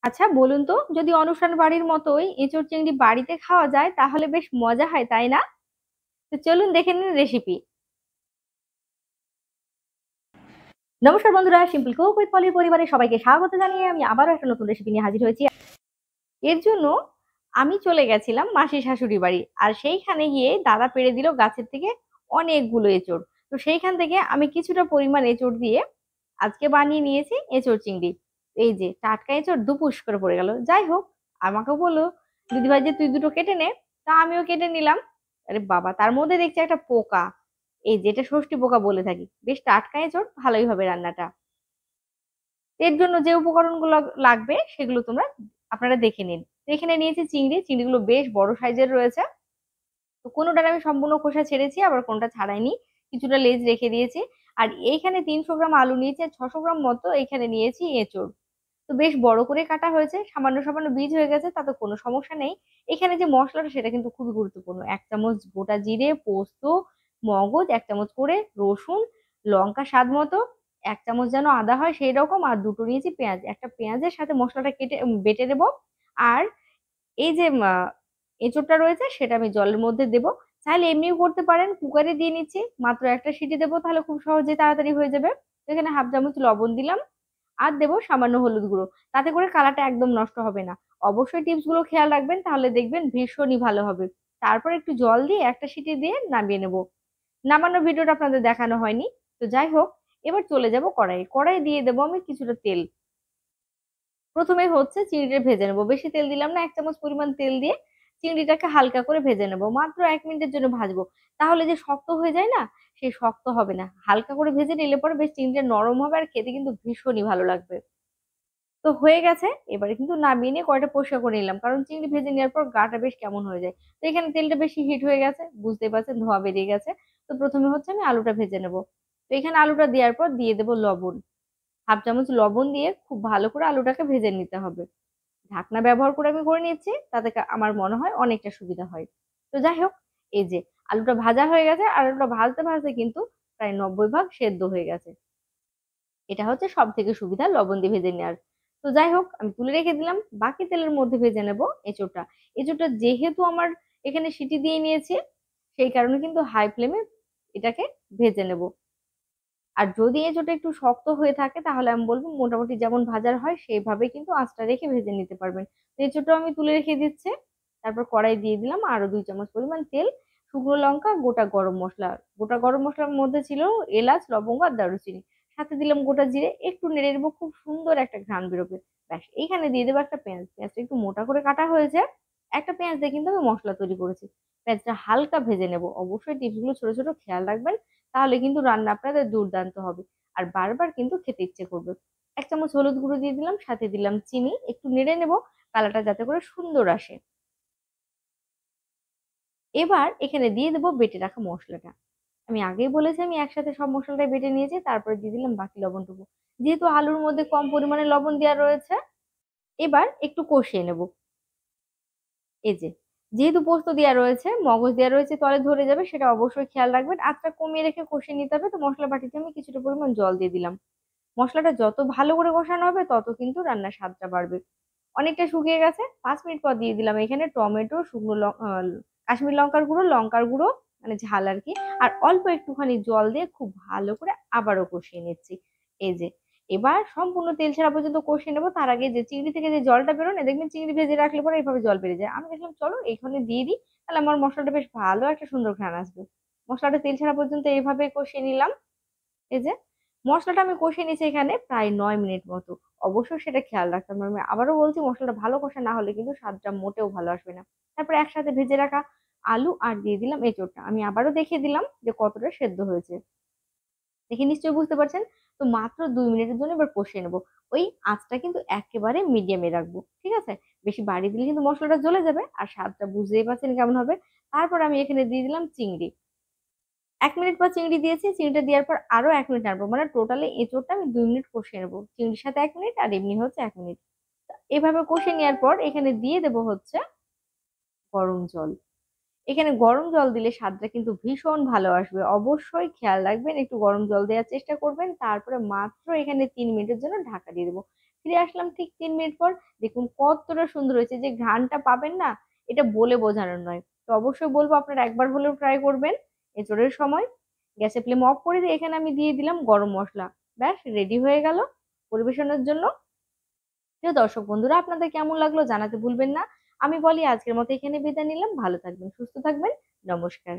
আচ্ছা বলুন তো, যদি অনুষ্ঠান বাড়ির মতোই এঁচোড় চিংড়ি বাড়িতে খাওয়া যায় তাহলে বেশ মজা হয়, তাই না? তো চলুন দেখে নিন রেসিপি। নমস্কার বন্ধুরা, সিম্পল কুক উইথ পলির পরিবারে সবাইকে স্বাগত জানিয়ে আমি আবারও একটা নতুন রেসিপি নিয়ে হাজির হয়েছি। এর জন্য আমি চলে গেছিলাম মাসির শাশুড়ি বাড়ি। আর সেইখানে গিয়ে দাদা পেড়ে দিল গাছের থেকে অনেকগুলো এঁচোড়। তো সেইখান থেকে আমি কিছুটা পরিমাণ এঁচোড় দিয়ে আজকে বানিয়ে নিয়েছি এঁচোড় চিংড়ি। এই যে টাটকা এঁচোড় দুপুস করে পড়ে গেল। যাই হোক, আমাকে বললো দিদিভাই যে তুই দুটো কেটে নে। তা আমিও কেটে নিলাম। আরে বাবা, তার মধ্যে দেখছি একটা পোকা। এই যেটা ষষ্ঠী পোকা বলে থাকি। বেশ টাটকা এঁচোড়, ভালোই হবে রান্নাটা। এর জন্য যে উপকরণগুলো লাগবে সেগুলো আপনারা দেখে নিন। তো এখানে নিয়েছি চিংড়ি। চিংড়িগুলো বেশ বড় সাইজের রয়েছে। তো কোনোটার আমি সম্পূর্ণ খোসা ছেড়েছি, আবার কোনোটা ছাড়াইনি। কিছুটা লেজ রেখে দিয়েছি। আর এইখানে 300 গ্রাম আলু নিয়েছি, আর 600 গ্রাম মতো এখানে নিয়েছি এঁচোড়। তো বেশ বড় করে কাটা হয়েছে, সামান্য সামান্য বীজ হয়ে গেছে, তাতে কোনো সমস্যা নেই। এখানে যে মশলাটা সেটা কিন্তু খুবই গুরুত্বপূর্ণ। 1 চামচ গোটা জিরে, পোস্ত, মগজ, 1 চামচ করে রসুন, লঙ্কা স্বাদ মতো, 1 চামচ যেন আদা হয় সেই রকম, আর দুটো নিয়েছি পেঁয়াজ। একটা পেঁয়াজের সাথে মশলাটা কেটে বেটে নেবো। আর এই যে এঁচোড়টা রয়েছে সেটা আমি জলের মধ্যে দেবো। চাইলে এমনিও করতে পারেন, কুকারে দিয়ে নিচ্ছি, মাত্র একটা সিটি দেবো, তাহলে খুব সহজে তাড়াতাড়ি হয়ে যাবে। তো এখানে 1/2 চামচ লবণ দিলাম। আর দেবো সামান্য হলুদ গুঁড়ো। তাতে করে কালারটা একদম নষ্ট হবে না। অবশ্যই টিপস গুলো খেয়াল রাখবেন, তাহলে দেখবেন ভীষণই ভালো হবে। তারপর একটু জল দিয়ে একটা সিটি দিয়ে নামিয়ে নেবো। নামানোর ভিডিওটা আপনাদের দেখানো হয়নি। তো যাই হোক, এবার চলে যাব কড়াই। কড়াই দিয়ে দেবো আমি কিছুটা তেল। প্রথমে হচ্ছে চিংড়িটা ভেজে নেবো। বেশি তেল দিলাম না, 1 চামচ পরিমাণ তেল দিয়ে চিংড়িটাকে হালকা করে ভেজে নেবো। মাত্র 1 মিনিটের জন্য ভাজবো। তাহলে যে শক্ত হয়ে যায় না, সেই শক্ত হবে না। হালকা করে ভেজে নিলে পরে বেশ চিংড়িটা নরম হবে, আর খেতে কিন্তু ভীষণই ভালো লাগবে। তো হয়ে গেছে। এবারে কিন্তু নামিয়ে নিয়ে কড়াইটা পরিষ্কার করে নিলাম, কারণ চিংড়ি ভেজে নেওয়ার পর গাটা বেশ কেমন হয়ে যায়। তো এখানে তেলটা বেশি হিট হয়ে গেছে, বুঝতেই পারছেন ধোঁয়া বেরিয়ে গেছে। তো প্রথমে হচ্ছে আমি আলুটা ভেজে নেবো। তো এখানে আলুটা দেওয়ার পর দিয়ে দেবো লবণ। 1/2 চামচ লবণ দিয়ে খুব ভালো করে আলুটাকে ভেজে নিতে হবে। ঢাকনা ব্যবহার করে আমি করে নিচ্ছি, তাতে আমার মনে হয় অনেকটা সুবিধা হয়। তো যাই হোক, এই যে আলুটা ভাজা হয়ে গেছে, আর আলুটা ভাজতে ভাজতে কিন্তু প্রায় 90 ভাগ সেদ্ধ হয়ে গেছে। এটা হচ্ছে সব থেকে সুবিধা লবণ দিয়ে ভেজে নেওয়ার। তো যাই হোক, আমি তুলে রেখে দিলাম। বাকি তেলের মধ্যে ভেজে নেব এঁচোড়টা। এঁচোড়টা যেহেতু আমার এখানে সিটি দিয়ে নিয়েছি, সেই কারণে কিন্তু হাই ফ্লেমে এটাকে ভেজে নেব। আর যদি এঁচোড়টা একটু শক্ত হয়ে থাকে তাহলে আমি বলবো মোটামুটি যেমন ভাজার হয় সেইভাবে কিন্তু আঁচটা রেখে ভেজে নিতে পারবেন। তো এঁচোড়টাও আমি তুলে রেখে দিচ্ছি। তারপর কড়াই দিয়ে দিলাম আরো 2 চামচ পরিমাণ তেল, শুকনো লঙ্কা, গোটা গরম মশলা। গোটা গরম মশলার মধ্যে ছিল এলাচ, লবঙ্গ আর দারুচিনি। সাথে দিলাম গোটা জিরে, একটু নেড়ে নেবো, খুব সুন্দর একটা ঘ্রাণ বেরোবে। ব্যাস, এইখানে দিয়ে দেবো একটা পেঁয়াজ। পেঁয়াজটা একটু মোটা করে কাটা হয়েছে। একটা পেঁয়াজ দিয়ে কিন্তু আমি মশলা তৈরি করেছি। পেঁয়াজটা হালকা ভেজে নেবো। অবশ্যই টিপস গুলো ছোট ছোট খেয়াল রাখবেন, তাহলে কিন্তু রান্না আপনাদের দুর্দান্ত হবে। আর বারবার কিন্তু খেতে ইচ্ছে করবে। 1 চামচ হলুদ গুঁড়ো দিয়ে দিলাম, সাথে দিলাম চিনি, একটু নেড়ে নেব কালারটা যাতে করে সুন্দর আসে। এবার এখানে দিয়ে দেবো বেটে রাখা মশলাটা। আমি আগেই বলেছি আমি একসাথে সব মশলাটাই বেটে নিয়েছি, তারপরে দিয়ে দিলাম বাকি লবণটুকু। যেহেতু আলুর মধ্যে কম পরিমাণে লবণ দেওয়া রয়েছে, এবার একটু কষিয়ে নেব। এই যে, যেহেতু পোস্ত দেওয়া রয়েছে, মগজ দেওয়া রয়েছে, তলে ধরে যাবে, সেটা অবশ্যই খেয়াল রাখবেন। আঁচটা কমিয়ে রেখে কষিয়ে নিতে হবে। তো মশলা বাটিতে আমি কিছুটা পরিমাণ জল দিয়ে দিলাম। মশলাটা যত ভালো করে কষানো হবে তত কিন্তু রান্নার স্বাদটা বাড়বে। অনেকটা শুকিয়ে গেছে। 5 মিনিট পর দিয়ে দিলাম এখানে টমেটো, কাশ্মীর লঙ্কার গুঁড়ো, লঙ্কার গুঁড়ো, মানে ঝাল আর কি। আর অল্প একটুখানি জল দিয়ে খুব ভালো করে আবারও কষিয়ে নিচ্ছি। এই যে, এবার সম্পূর্ণ তেল ছাড়া পর্যন্ত কষিয়ে নেবো। তার আগে যে চিংড়ি থেকে যে জলটা বেরোয়, দেখবেন চিংড়ি ভেজে রাখলে পরে এইভাবে জল বেরিয়ে যায়। আমি দেখলাম চলো এইখানে দিয়ে দিই, তাহলে আমার মশলাটা বেশ ভালো একটা সুন্দর ঘ্রাণ আসবে। মশলাটা তেল ছাড়া পর্যন্ত এইভাবে কষিয়ে নিলাম। এই যে, মশলাটা আমি কষিয়ে নিয়েছি এখানে প্রায় 9 মিনিট মতো। অবশ্যই সেটা খেয়াল রাখতে হবে। আমি আবারও বলছি, মশলাটা ভালো কষা না হলে কিন্তু স্বাদটা মোটেও ভালো আসবে না। তারপরে একসাথে ভেজে রাখা আলু আর দিয়ে দিলাম এঁচোড়টা। আমি আবারও দেখিয়ে দিলাম যে কতটা সেদ্ধ হয়েছে। দেখে নিশ্চয়ই বুঝতে পারছেন। তো মাত্র 2 মিনিটের জন্য এবার কষিয়ে নেবো। ওই আঁচটা কিন্তু একেবারে মিডিয়ামে রাখবো, ঠিক আছে? বেশি বাড়িয়ে দিলে কিন্তু মশলাটা জ্বলে যাবে, আর স্বাদটা বুঝতেই পারছেন কেমন হবে। তারপর আমি এখানে দিয়ে দিলাম চিংড়ি। 1 মিনিট পর চিংড়ি দিয়েছি। চিংড়িটা দেওয়ার পর আরো 1 মিনিট নাড়বো, মানে টোটালি এঁচোড়টা আমি 2 মিনিট কষিয়ে নেবো। চিংড়ির সাথে 1 মিনিট, আর এমনি হচ্ছে 1 মিনিট। এভাবে কষিয়ে নেওয়ার পর এখানে দিয়ে দেবো হচ্ছে গরম জল। এখানে গরম জল দিলে স্বাদটা কিন্তু ভীষণ ভালো আসবে। অবশ্যই খেয়াল রাখবেন, একটু গরম জল দেওয়ার চেষ্টা করবেন। তারপরে মাত্র এখানে 3 মিনিটের জন্য ঢাকা দিয়ে দেবো। ফিরে আসলাম ঠিক 3 মিনিট পর। দেখুন কতটা সুন্দর হয়েছে, যে ঘ্রাণটা পাবেন না, এটা বলে বোঝানোর নয়। তো অবশ্যই বলবো আপনারা একবার হলেও ট্রাই করবেন এঁচোড়ের সময়। গ্যাসের ফ্লেম অফ করে দিয়ে এখানে আমি দিয়ে দিলাম গরম মশলা। ব্যাস রেডি হয়ে গেল পরিবেশনের জন্য। প্রিয় দর্শক বন্ধুরা, আপনাদের কেমন লাগলো জানাতে ভুলবেন না। আমি বলি আজকের মতো এখানে বিদায় নিলাম। ভালো থাকবেন, সুস্থ থাকবেন। নমস্কার।